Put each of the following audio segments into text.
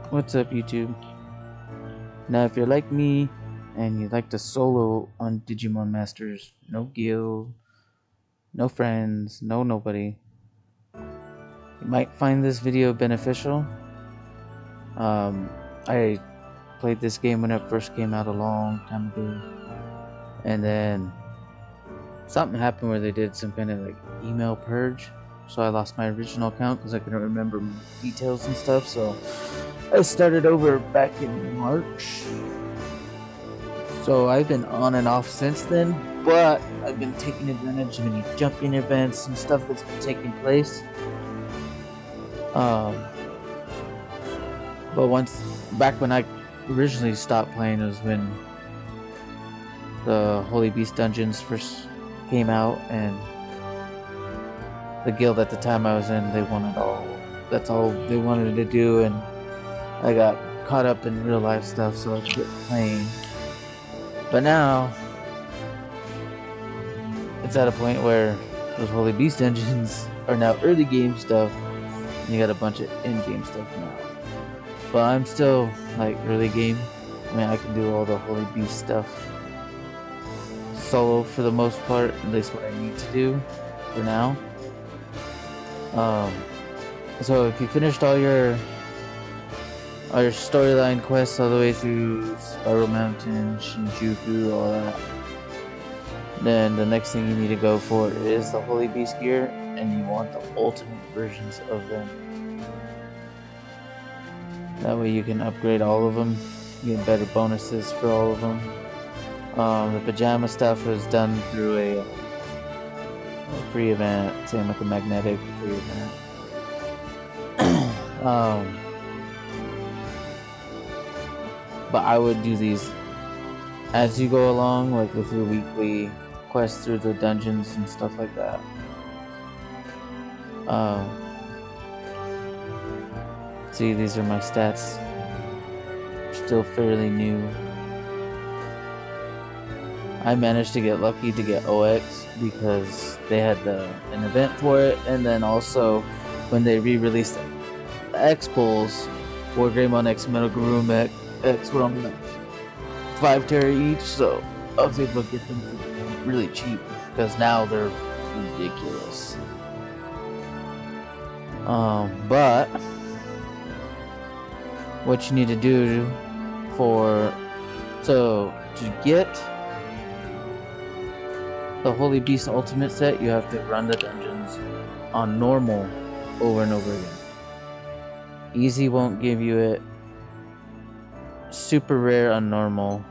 What's up, YouTube? Now, if you're like me and you like to solo on Digimon Masters, no guild, no friends, no nobody, you might find this video beneficial. I played this game when it first came out a long time ago, and then something happened where they did some kind of like email purge, so I lost my original account because I couldn't remember details and stuff. So I started over back in March. So I've been on and off since then, but I've been taking advantage of any jumping events and stuff that's been taking place. But back when I originally stopped playing was when the Holy Beast Dungeons first came out, and the guild at the time I was in, that's all they wanted to do, and I got caught up in real life stuff, so I quit playing. But now, it's at a point where those Holy Beast Dungeons are now early game stuff, and you got a bunch of in-game stuff now. But I'm still, like, early game. I mean, I can do all the Holy Beast stuff solo for the most part, at least what I need to do for now. So if you finished all your storyline quests all the way through Spiral Mountain, Shinjuku, all that, then the next thing you need to go for is the Holy Beast gear, and you want the ultimate versions of them. That way you can upgrade all of them, you get better bonuses for all of them. The pajama stuff was done through a free event, same with the magnetic free event. But I would do these as you go along, like with your weekly quests through the dungeons and stuff like that. See, these are my stats. Still fairly new. I managed to get lucky to get OX because they had an event for it, and then also when they re-released the X Pulls, War Greymon X Metal Garoom X were on like 5 Terra each, so I was able to get them for really cheap because now they're ridiculous. But what you need to do to get the Holy Beast Ultimate set, you have to run the dungeons on normal over and over again. Easy won't give you it. Super rare on normal.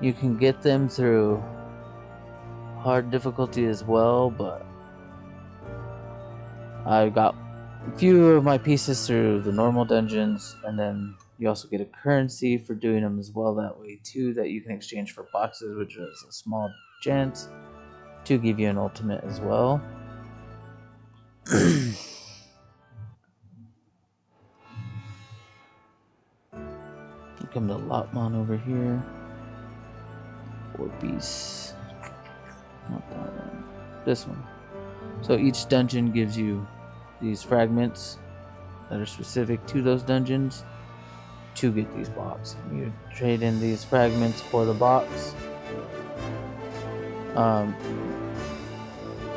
You can get them through hard difficulty as well, but I got a few of my pieces through the normal dungeons, and then you also get a currency for doing them as well that way too, that you can exchange for boxes, which is a small chance to give you an ultimate as well. Come to Lotmon over here. 4 beasts. Not that one. This one. So each dungeon gives you these fragments that are specific to those dungeons to get these blocks. You trade in these fragments for the box.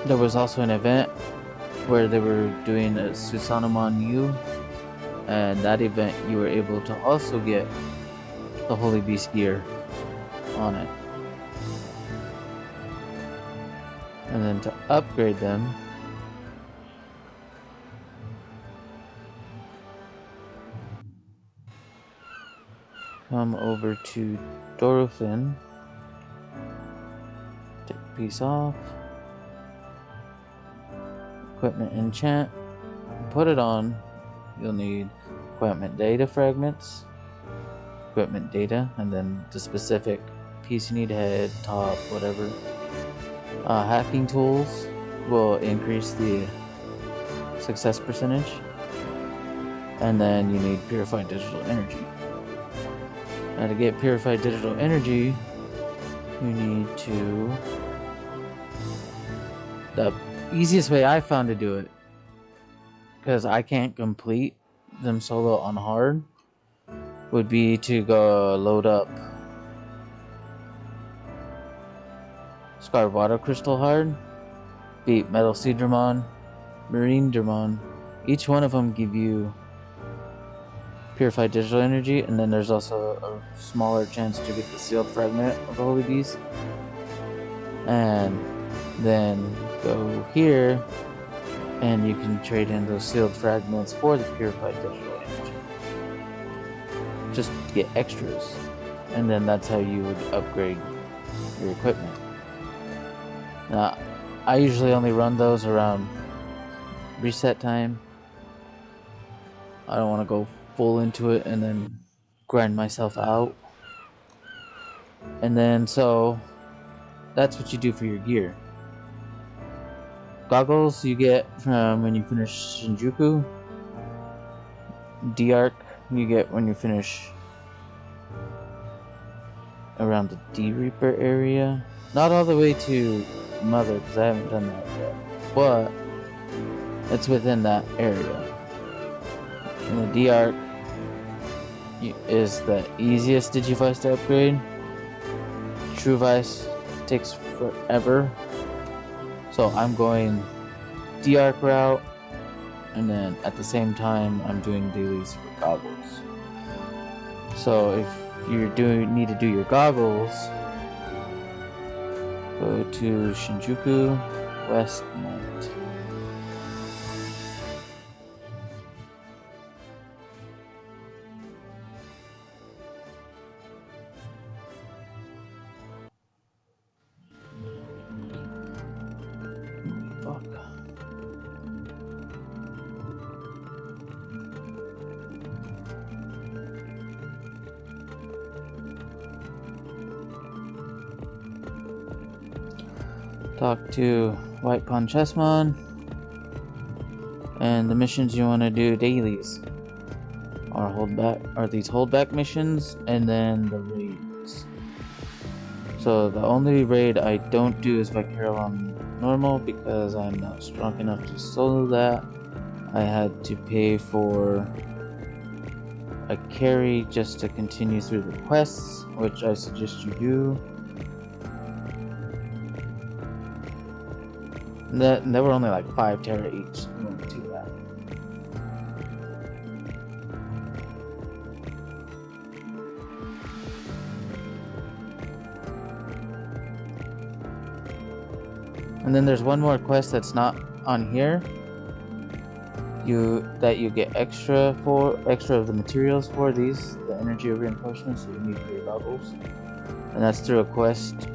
There was also an event where they were doing a Susanamon U, and that event you were able to also get the Holy Beast gear on it. And then to upgrade them, come over to Dorofin, take a piece off, equipment enchant, put it on. You'll need equipment data fragments, equipment data, and then the specific piece you need, head, top, whatever. Hacking tools will increase the success percentage, and then you need purified digital energy. Now to get purified digital energy, you need to, the easiest way I found to do it, because I can't complete them solo on hard, would be to go load up Scarred Water Crystal Hard, beat Metal Seedramon, Marine Dramon. Each one of them give you Purified Digital Energy, and then there's also a smaller chance to get the Sealed Fragment of the Holy Beast. And then go here, and you can trade in those Sealed Fragments for the Purified Digital Energy. Just to get extras. And then that's how you would upgrade your equipment. Now, I usually only run those around reset time. I don't want to go full into it and then grind myself out. And then so that's what you do for your gear. Goggles you get from when you finish Shinjuku. D-Ark you get when you finish around the D-Reaper area. Not all the way to Mother, because I haven't done that yet. But it's within that area. And the D-Ark is the easiest Digivice to upgrade. True Vice takes forever. So I'm going D-Ark route, and then at the same time I'm doing dailies for goggles. So if you need to do your goggles, go to Shinjuku West Night. Talk to White Pawn Chessmon, and the missions you want to do dailies are these holdback missions, and then the raids. So the only raid I don't do is Vicarial on normal because I'm not strong enough to solo that. I had to pay for a carry just to continue through the quests, which I suggest you do. There were only like 5 Terra each. You won't do that. And then there's one more quest that's not on here. That you get extra of the materials for these, the energy of reinforcements that you need for your goggles. And that's through a quest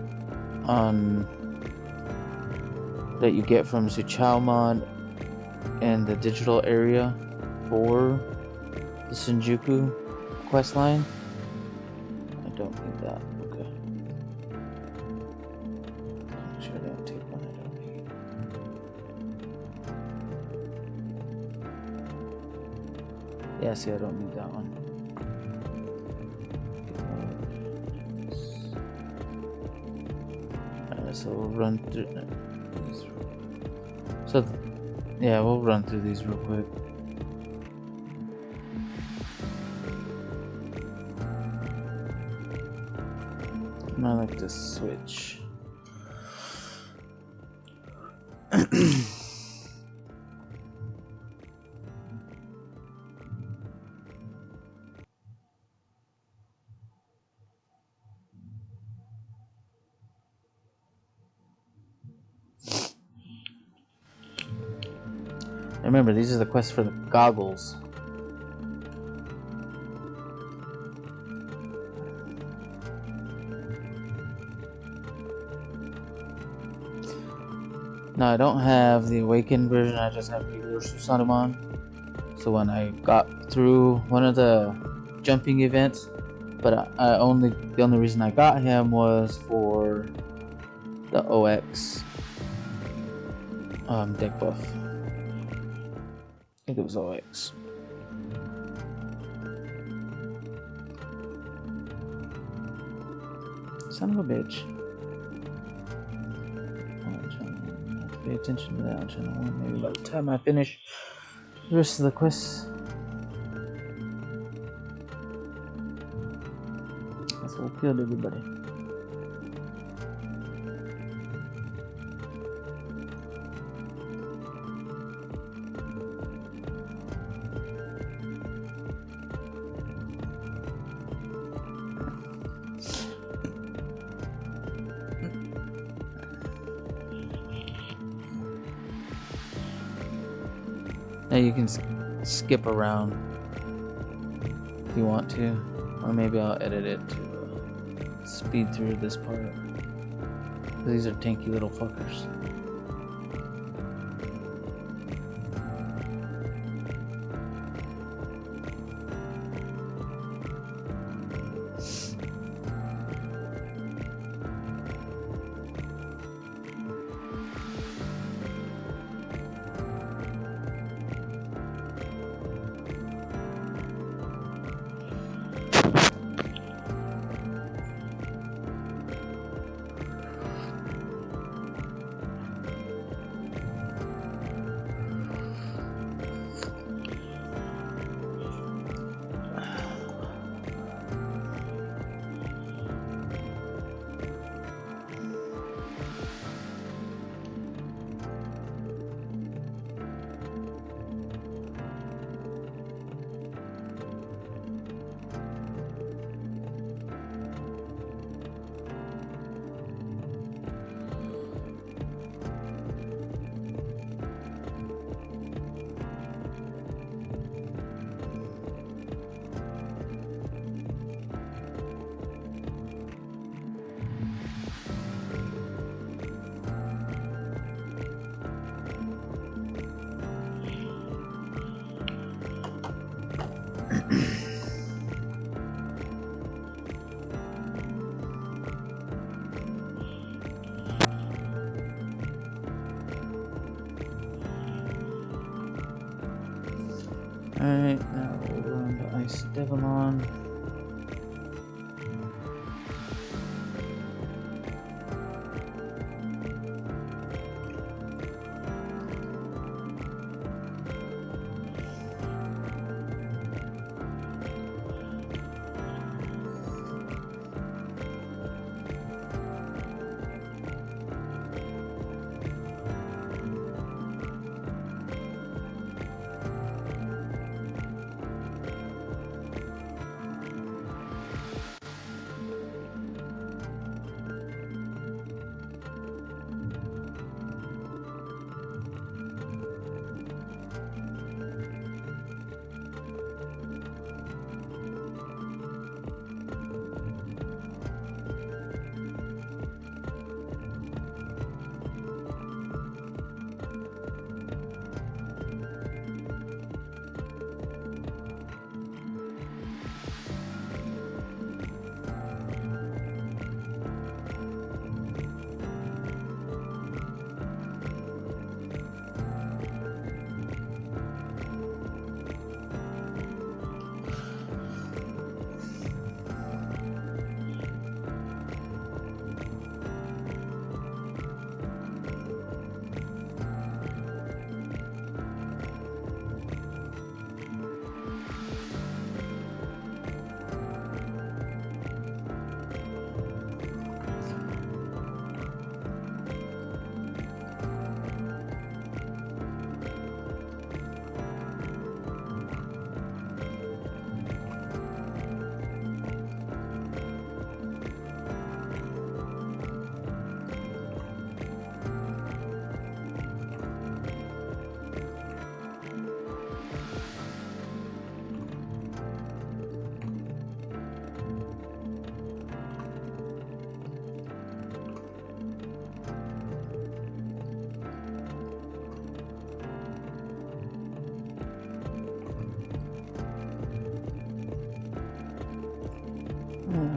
that you get from Suchaumon in the digital area for the Shinjuku quest line. I don't need that. Okay. Make sure I don't take one I don't need. Yeah, see, I don't need that one. Alright, so we'll run through. So, yeah, we'll run through these real quick. I like to switch. Remember, these are the quests for the goggles. Now I don't have the awakened version, I just have regular Susanamon. So when I got through one of the jumping events, but the only reason I got him was for the OX deck buff. I think it was OX. Son of a bitch. I have to pay attention to that on channel 1. Maybe by the time I finish the rest of the quests. So killed everybody. Now you can skip around if you want to, or maybe I'll edit it to speed through this part. These are tanky little fuckers. Alright, now we'll run to Ice Digimon.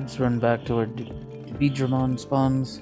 Let's run back to where Digimon spawns.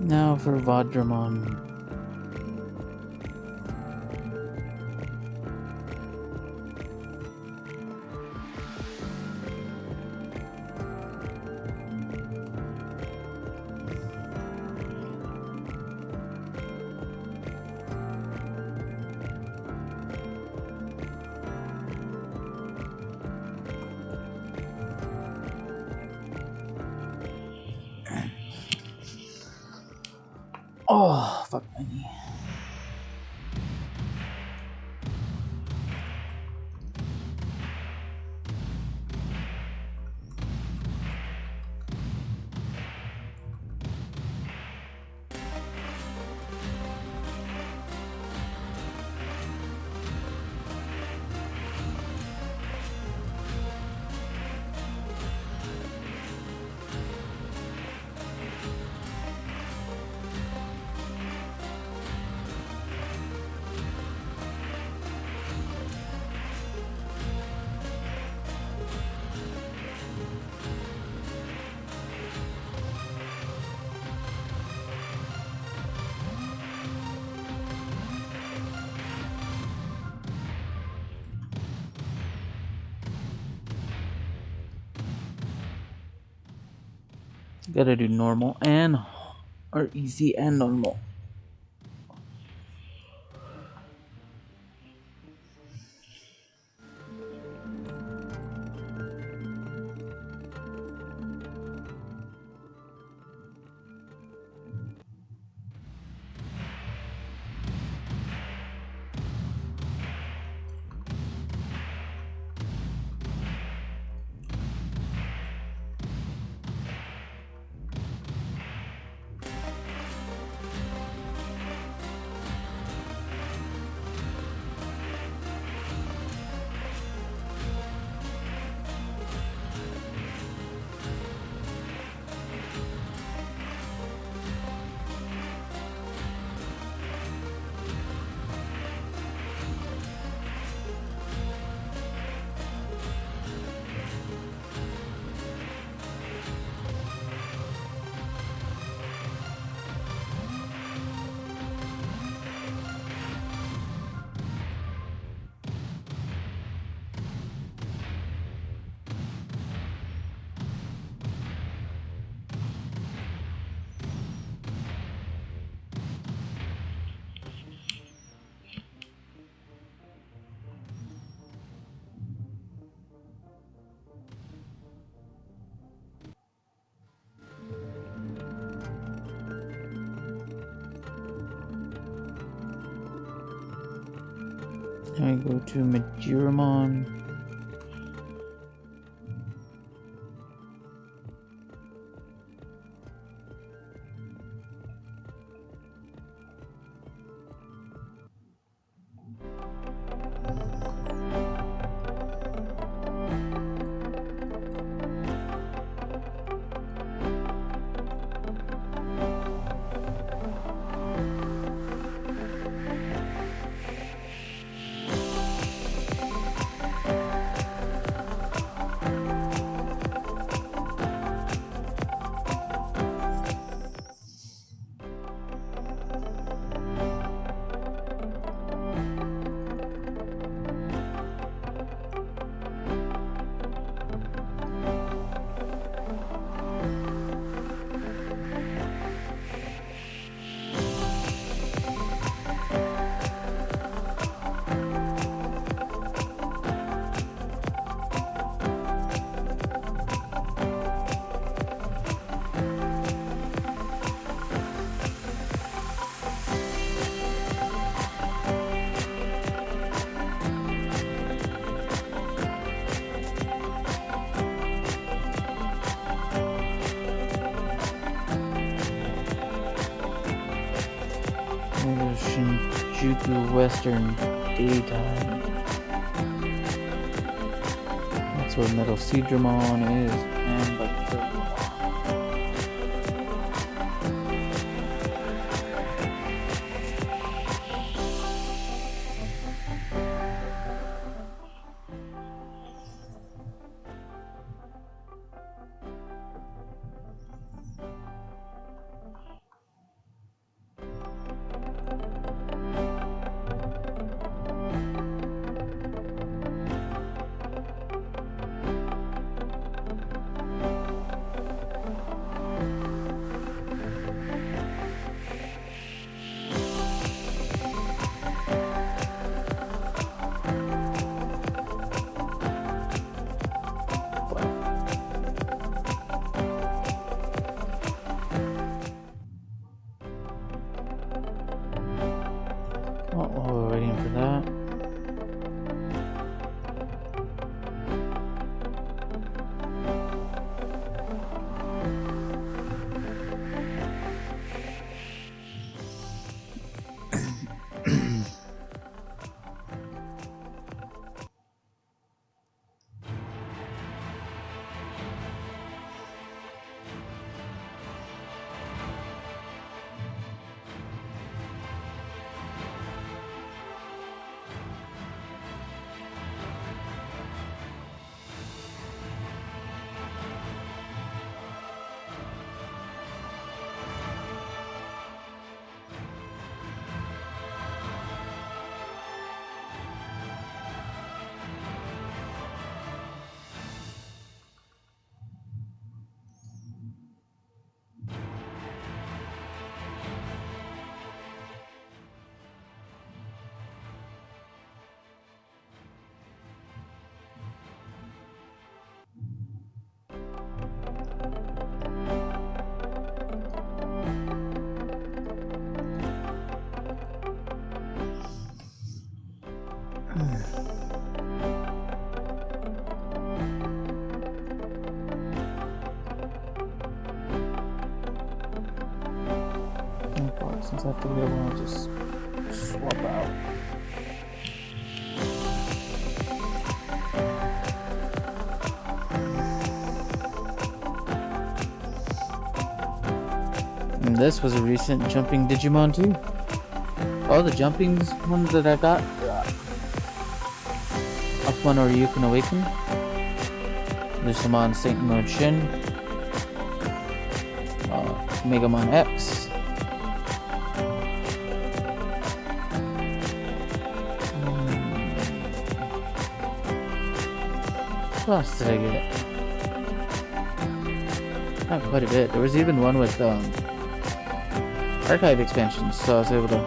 Now for Vajramon. Oh, fuck my knee. Gotta do normal and or easy and normal. I go to Majiramon. Shinjuku Western Daytime. That's where Metal Seedramon is, and Bacteria. Since I have to get one, I'll just swap out. And this was a recent jumping Digimon too. All the jumping ones that I got. Up one or you can awaken. There's some on Saint Moon Shin. Megamon X. What else did I get? Not quite a bit. There was even one with archive expansions, so I was able to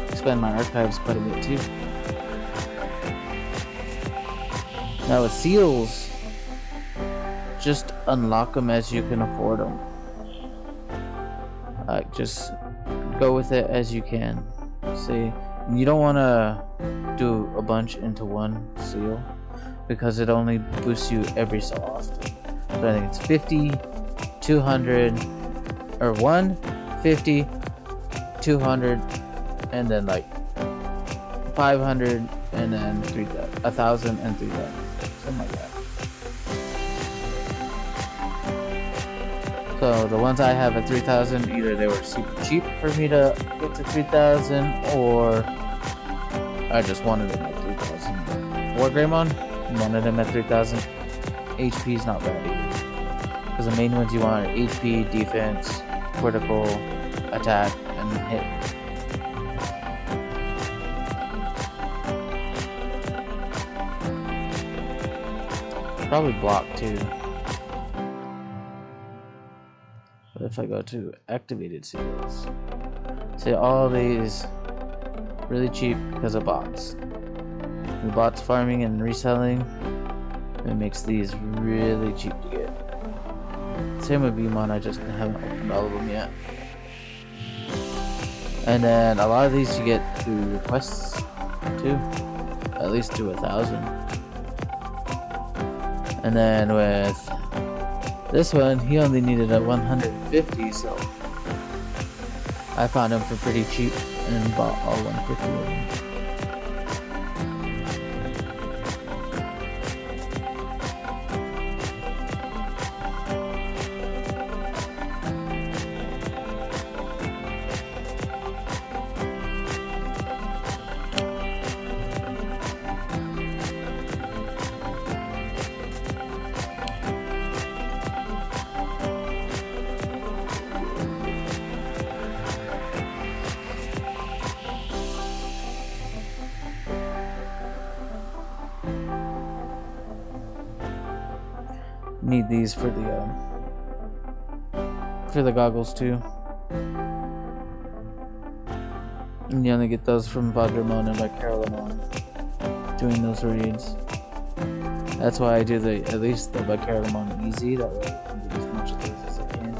expand my archives quite a bit too. Now with seals, just unlock them as you can afford them. Just go with it as you can. See, you don't want to do a bunch into one seal because it only boosts you every so often. So I think it's 50, 200, or 1, 50, 200, and then like 500, and then 3,000, 1,000, and 3,000, something like that. So the ones I have at 3,000, either they were super cheap for me to get to 3,000, or I just wanted them at 3,000. War Greymon, wanted them at 3,000. HP is not bad either. Because the main ones you want are HP, defense, critical, attack, and hit. Probably block too. But if I go to activated seals, see all these really cheap because of bots. The bots farming and reselling, it makes these really cheap to get. Same with Bmon, I just haven't opened all of them yet. And then a lot of these you get through requests too, at least to 1,000. And then with this one, he only needed a 150, so I found him for pretty cheap and bought all 150 of them. Need these for the goggles too. And you only get those from Vajramon and Vicarolamon doing those reads. That's why I do at least the Vicarolamon easy, that way I can do as much of those as I can.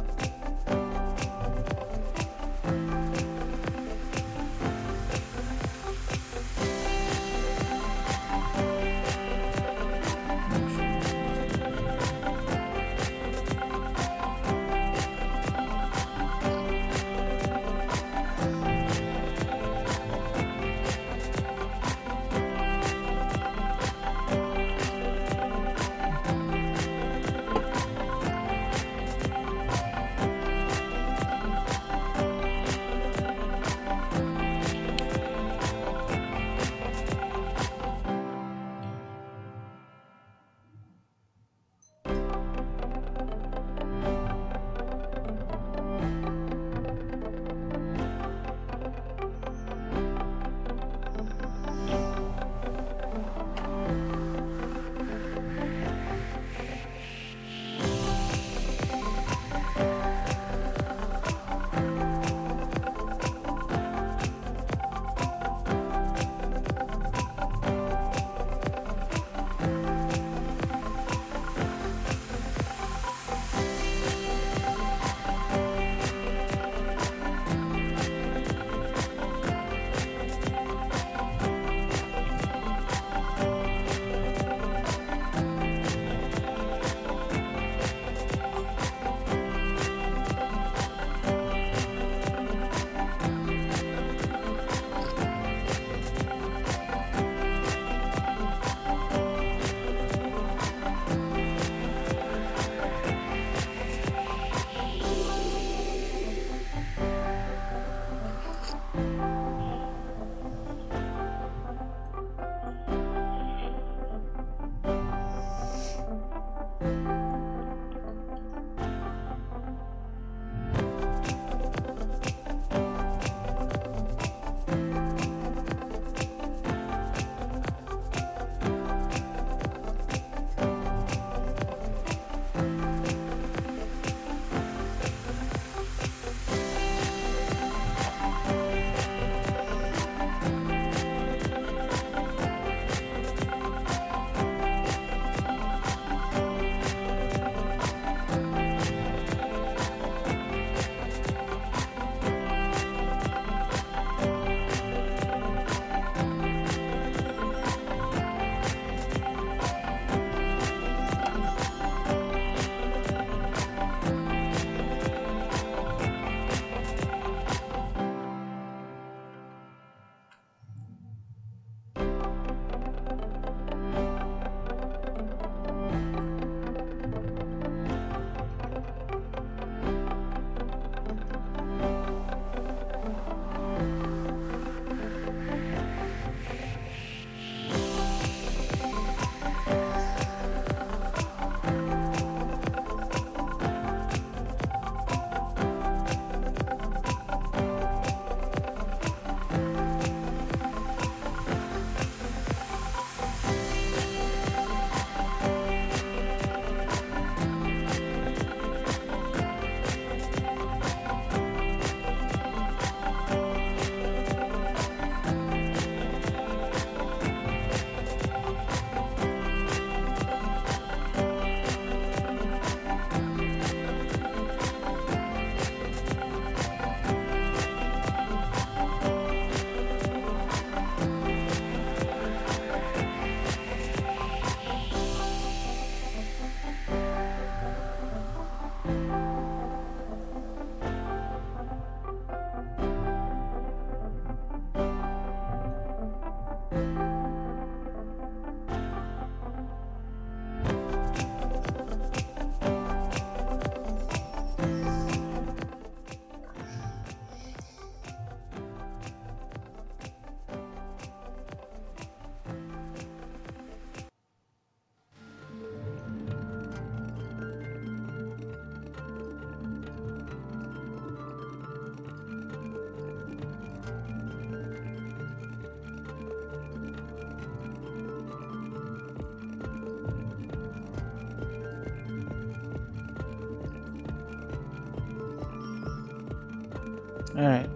Alright,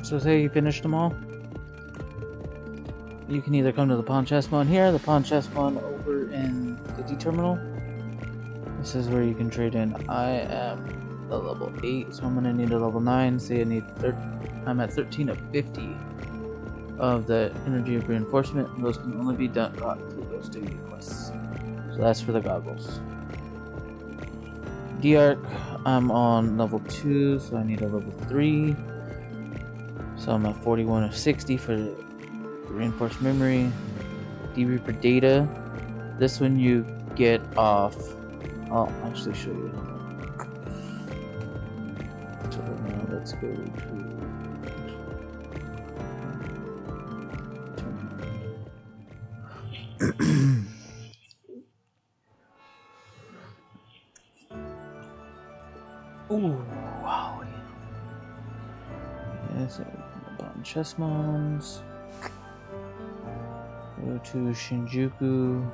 so say you finished them all. You can either come to the pawn chest one here, the pawn chest one over in the D terminal. This is where you can trade in. I am a level 8, so I'm going to need a level 9. Say I'm at 13 of 50 of the energy of reinforcement, and those can only be got through those daily quests. So that's for the goggles. D-Ark, I'm on level 2, so I need a level 3. So I'm at 41 of 60 for reinforced memory. D-Reaper data. This one you get off. I'll actually show you. So now let's go to. Ooh, wow. Yes, bottom chest mons. Go to Shinjuku.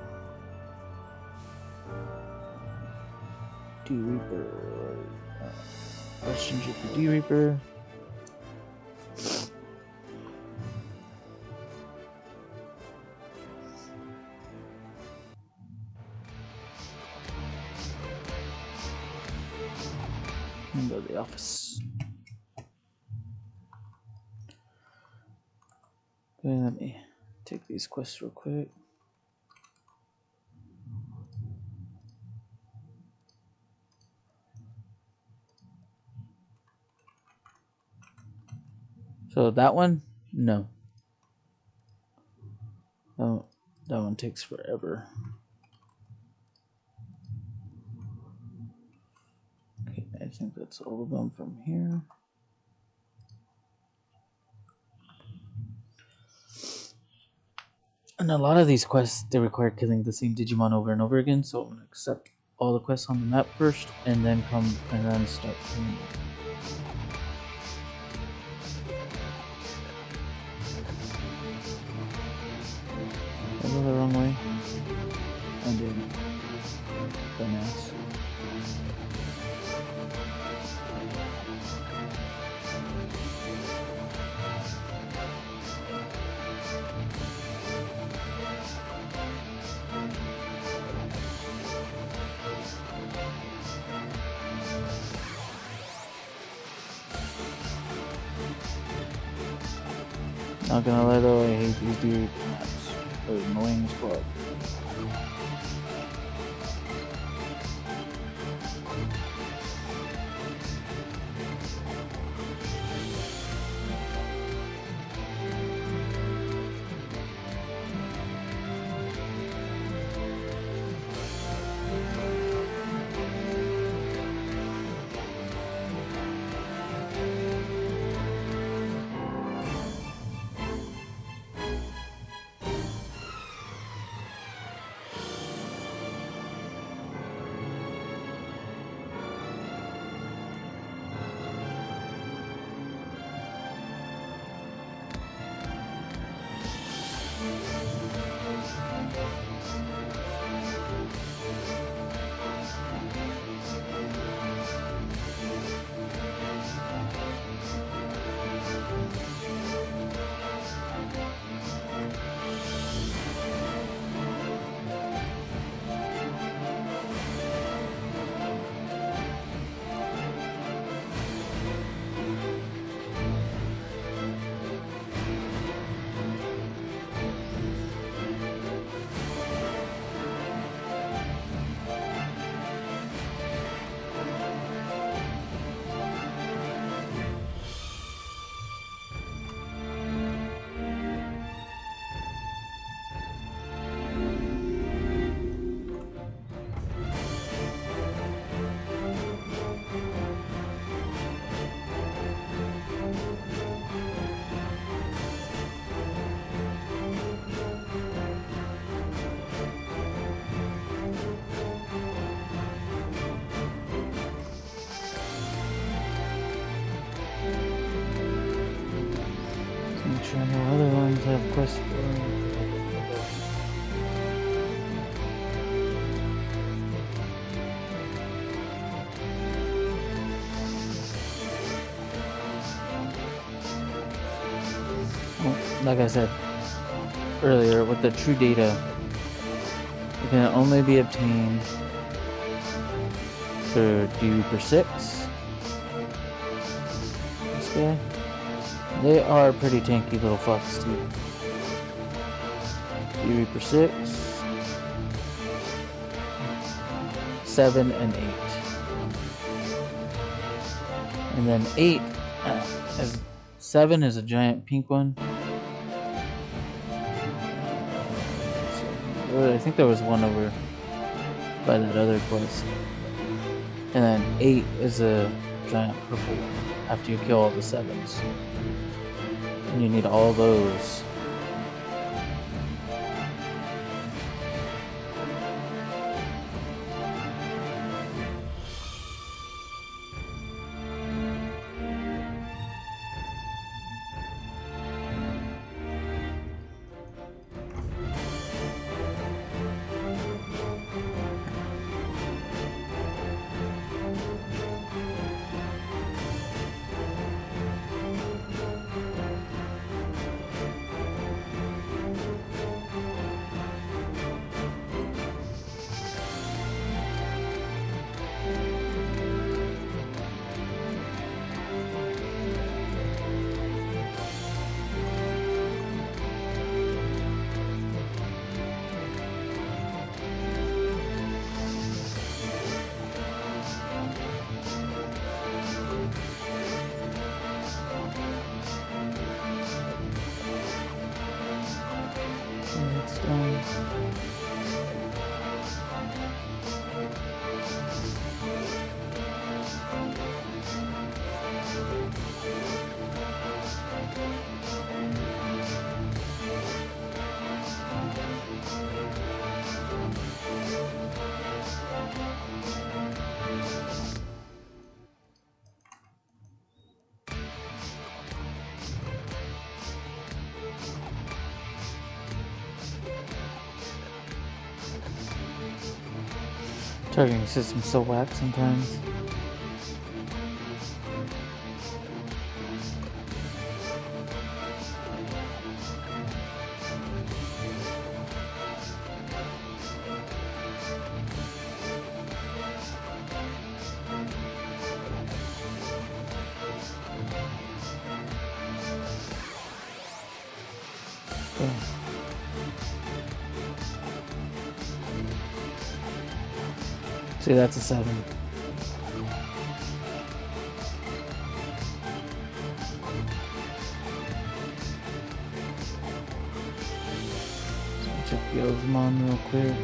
D-Reaper. Shinjuku D-Reaper. And go to the office. Okay, let me take these quests real quick. So that one, no. Oh, that one takes forever. Okay, I think that's all of them from here. And a lot of these quests, they require killing the same Digimon over and over again, so I'm gonna accept all the quests on the map first, and then start killing them. I go the wrong way. I did. Dumbass. Not gonna lie though, I hate these D-Reaper maps. They're annoying as fuck. Make sure no other ones have quests for them. like I said earlier, with the true data, it can only be obtained through D-Reaper 6. This guy. They are pretty tanky little fucks too. D-Reaper 6, 7, and 8. And then 8, 7 is a giant pink one. I think there was one over by that other quest. And then 8 is a giant purple one after you kill all the 7s. And you need all those. Targeting system's so whack sometimes. See, that's a 7. So check the Digimon real quick.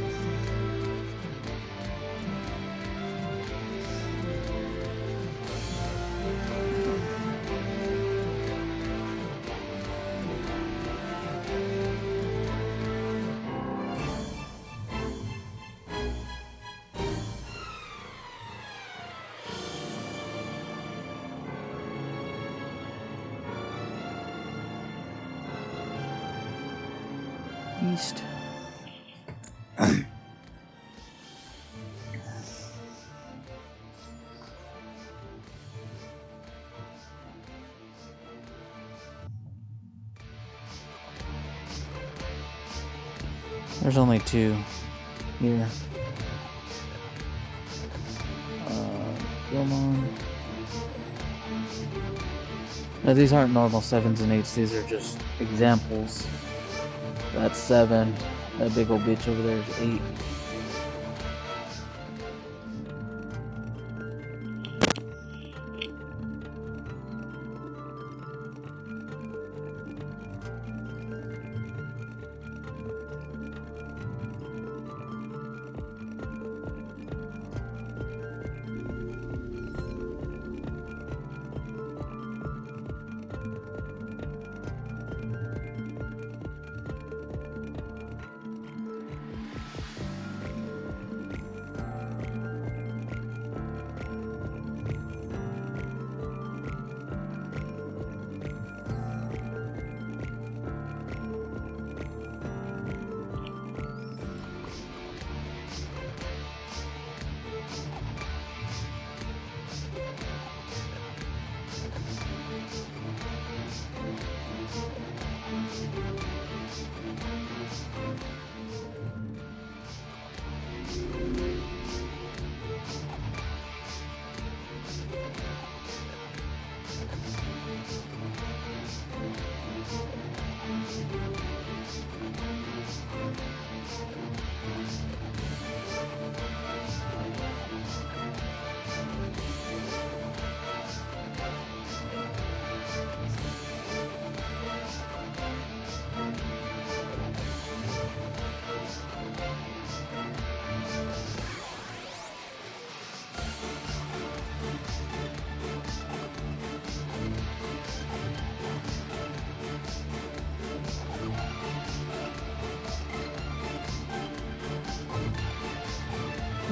East. There's only 2 here. Digimon. Now these aren't normal 7s and 8s, these are just examples. That's 7. That big old bitch over there is 8.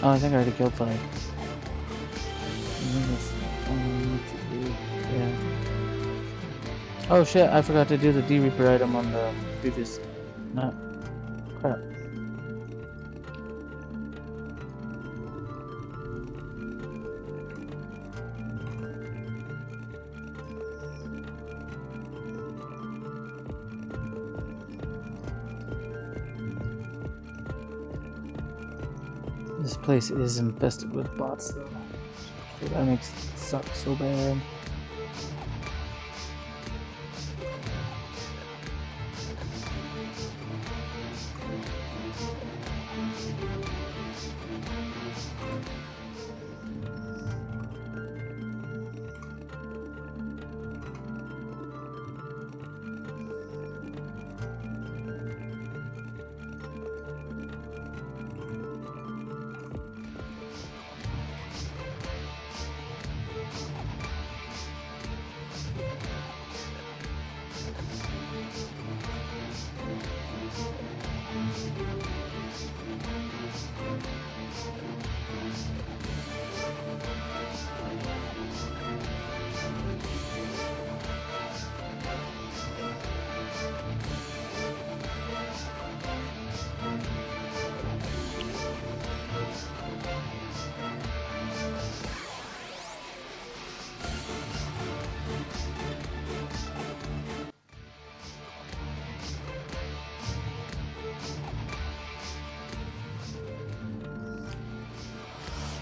Oh, I think I already killed 5. Yeah. Oh shit, I forgot to do the D-Reaper item on the previous map. Crap. This place is infested with bots though. So that makes it suck so bad.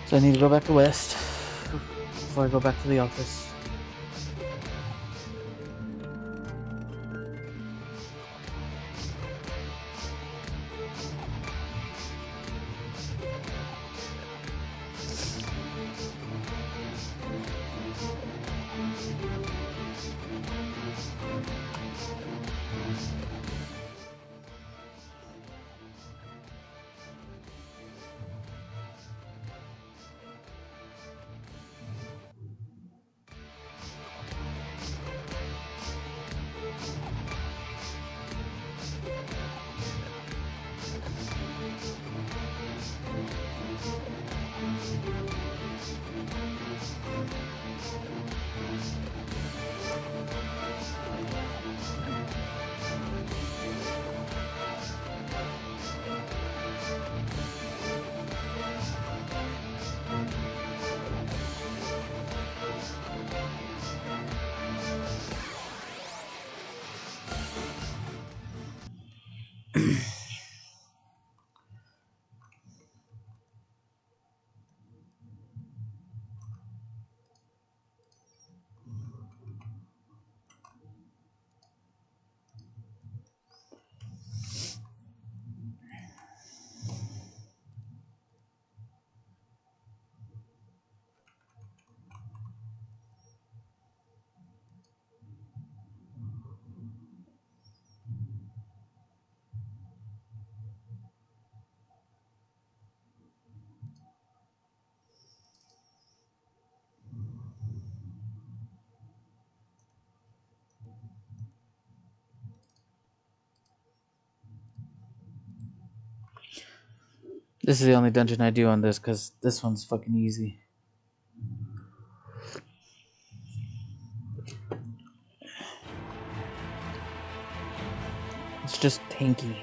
So I need to go back to West before I go back to the office. This is the only dungeon I do on this because this one's fucking easy. It's just tanky.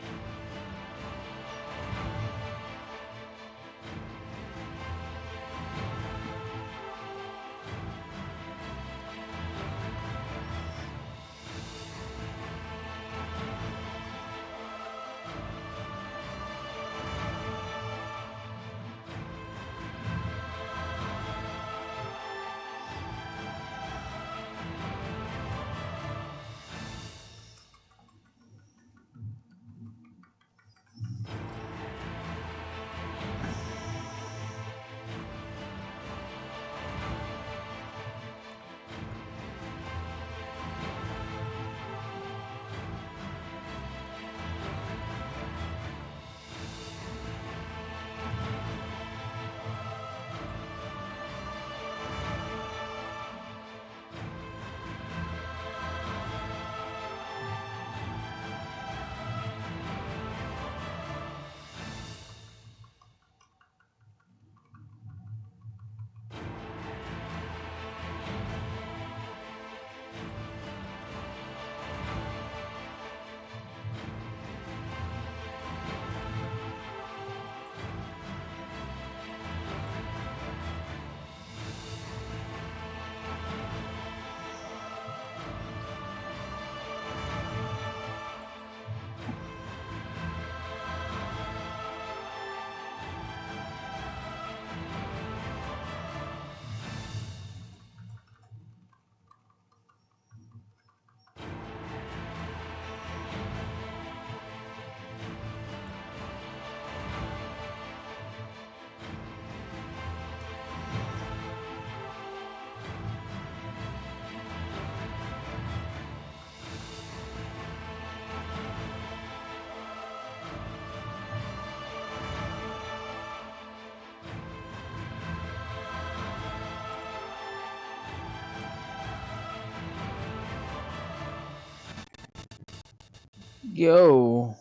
Yo.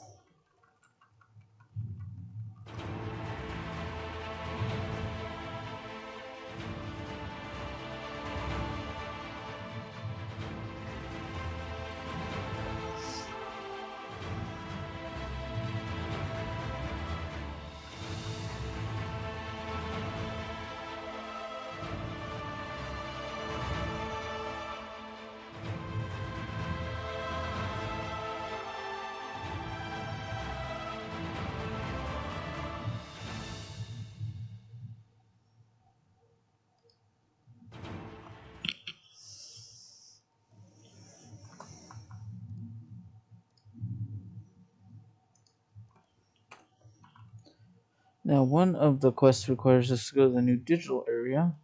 Now, one of the quests requires us to go to the new digital area.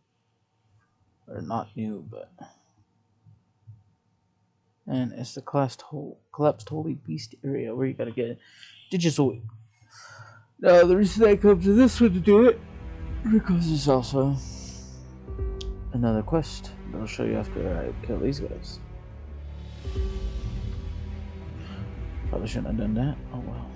Or not new, but... And it's the collapsed holy beast area where you gotta get digital. Now, the reason I come to this one to do it, because it's also another quest that I'll show you after I kill these guys. Probably shouldn't have done that. Oh well.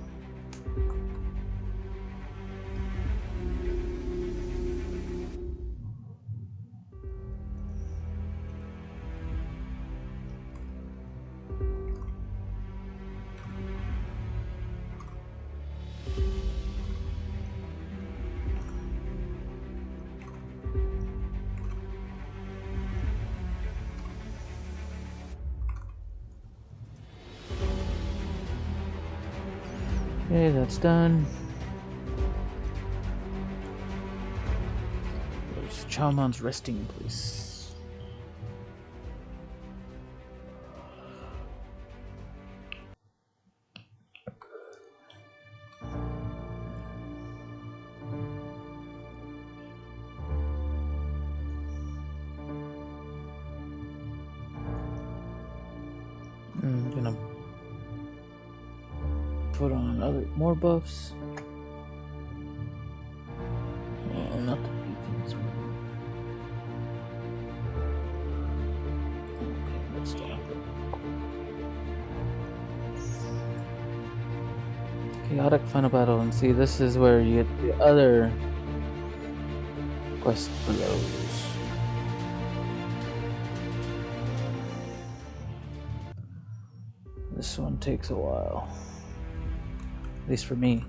Okay, that's done. There's Chalmon's resting place. I'm gonna put on more buffs. Well, not the defense one. Okay, let's stop it. Chaotic final battle, and see, this is where you get the other quest blows. This one takes a while. At least for me.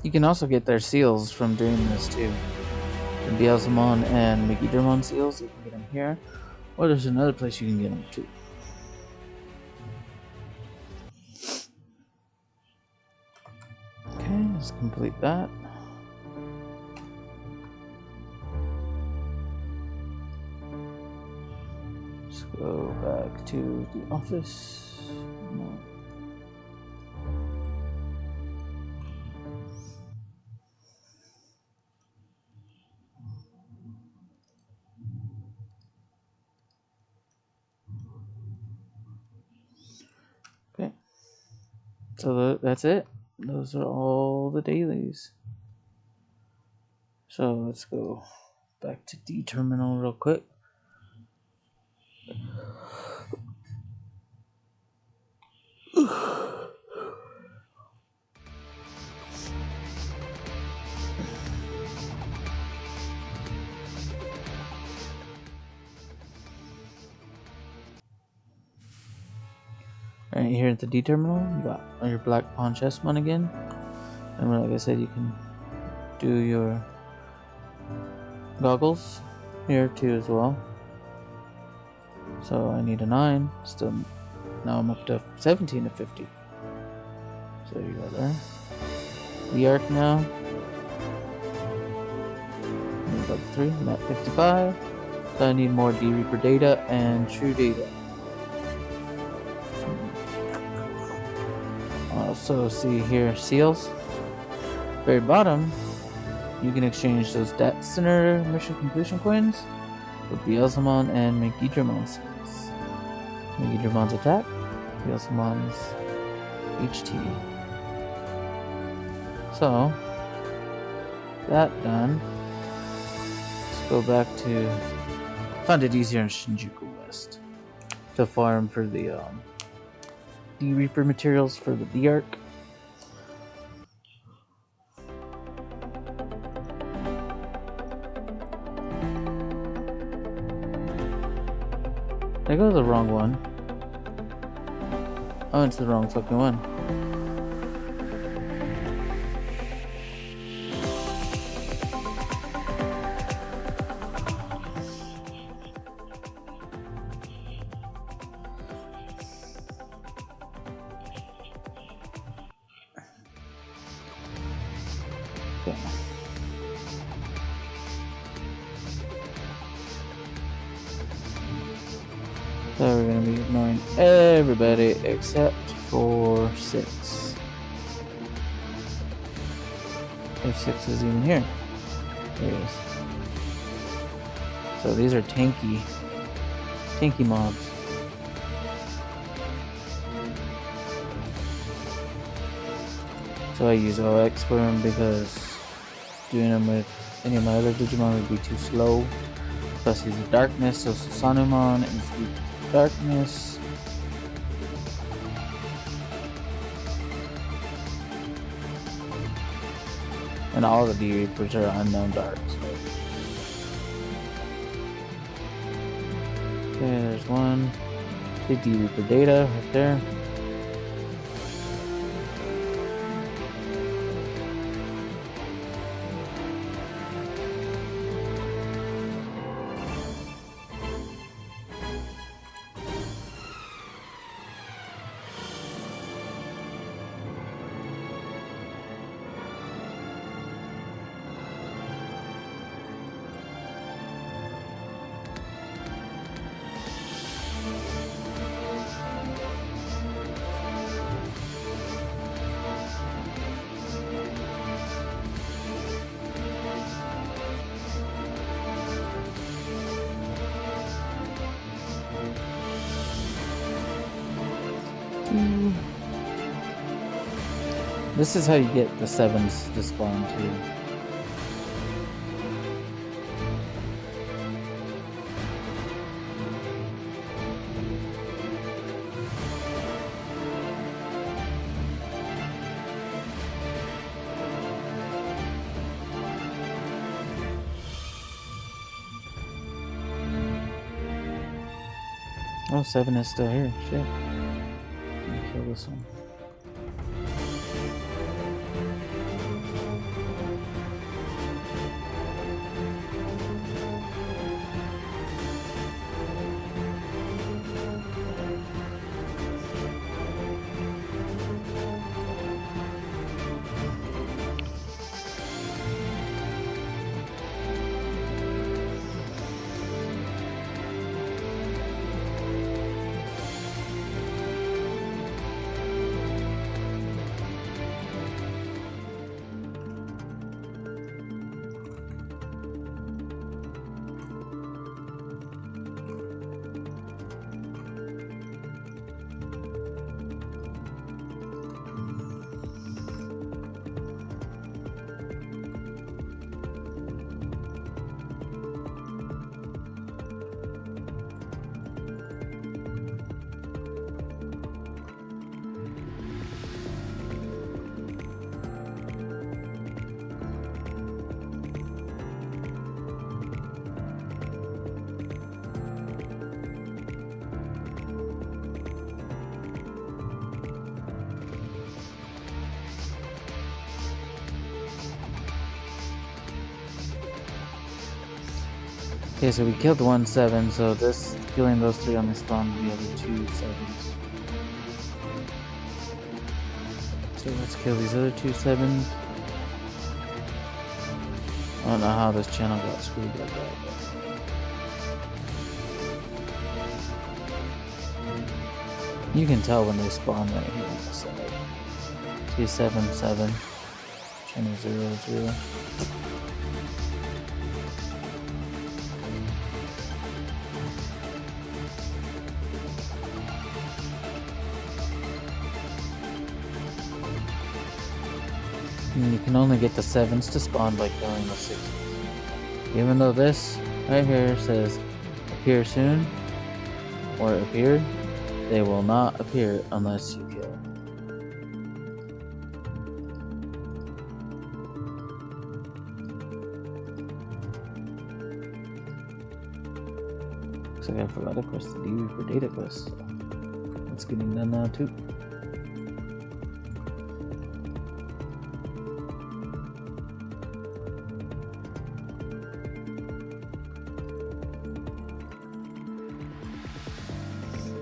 You can also get their seals from doing this too. The Beelzemon and Megidramon seals, you can get them here. Or there's another place you can get them too. Okay, let's complete that. Let's go back to the office. No. Okay, so that's it. Those are all the dailies. So let's go back to D terminal real quick. Right here at the D terminal, you got your Black Pawn Chessman again. And like I said, you can do your goggles here too as well. So I need a 9. Still, now I'm up to 17 to 50. So you go there. D-Ark now. Level 3, I'm at 55. So I need more D-Reaper data and true data. Also see here seals. Very bottom, you can exchange those Data Center mission completion coins with Beelzemon and Megidramon seals. Megidramon's attack, Beelzemon's HT. So that done. Let's go back to. Found it easier in Shinjuku West to farm for the D-Reaper materials for the D-Ark. There goes the wrong one. I went to the wrong fucking one. Okay. So we're going to be ignoring everybody except for 6. If 6 is even here. There it is. So these are tanky mobs. So I use OX for them because doing them with any of my other Digimon would be too slow. Plus he's a darkness, so Susanumon is weak to darkness. And all the D-Reapers are unknown darks. Okay, there's one. The D-Reaper data right there. This is how you get the 7s to spawn too. Oh, 7 is still here. Shit. Let me kill this one. Okay, so we killed 1 7, so this killing those 3 only spawned the other 2 7s. So let's kill these other 2 7s. I don't know how this channel got screwed like that. You can tell when they spawn right here on the side. 2 7 7. Channel 0 0. And you can only get the 7s to spawn by killing the 6s. Even though this right here says appear soon or appeared, they will not appear unless you kill. Looks like I forgot to press the D for data quest. So it's getting done now too.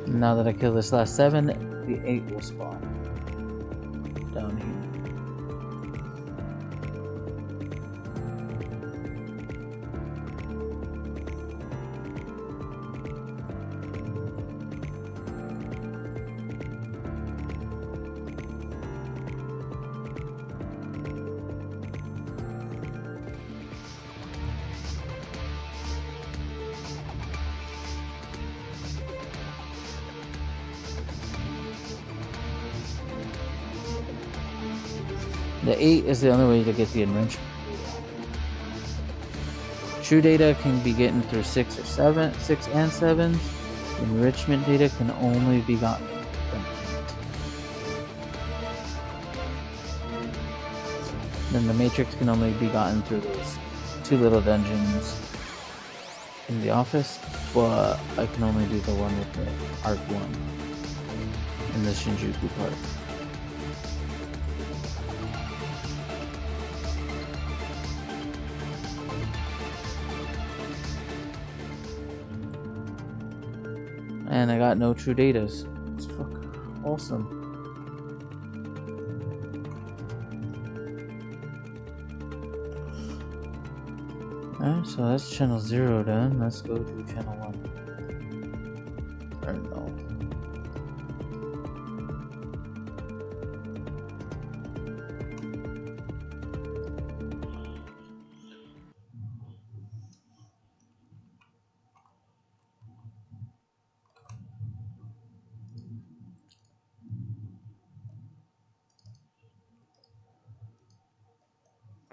Now that I kill this last 7, the 8 will spawn down here. The 8 is the only way to get the enrichment. True data can be gotten through 6 or 7, 6 and 7. Enrichment data can only be gotten from 8. Then the matrix can only be gotten through those 2 little dungeons in the office, but I can only do the one with the Arc 1 in the Shinjuku part. And I got no true datas. It's fucking awesome. Alright, so that's channel 0 done. Let's go to channel 1. Or no.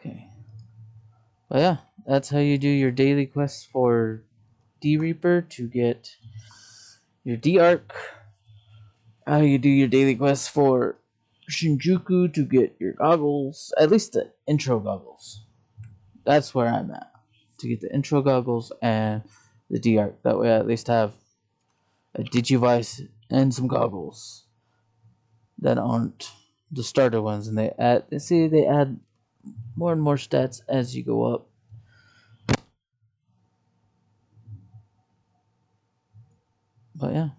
Okay. But yeah, that's how you do your daily quests for D-Reaper to get your D-Ark. How you do your daily quests for Shinjuku to get your goggles. At least the intro goggles. That's where I'm at. To get the intro goggles and the D-Ark. That way I at least have a Digivice and some goggles that aren't the starter ones. And they add more and more stats as you go up. But yeah.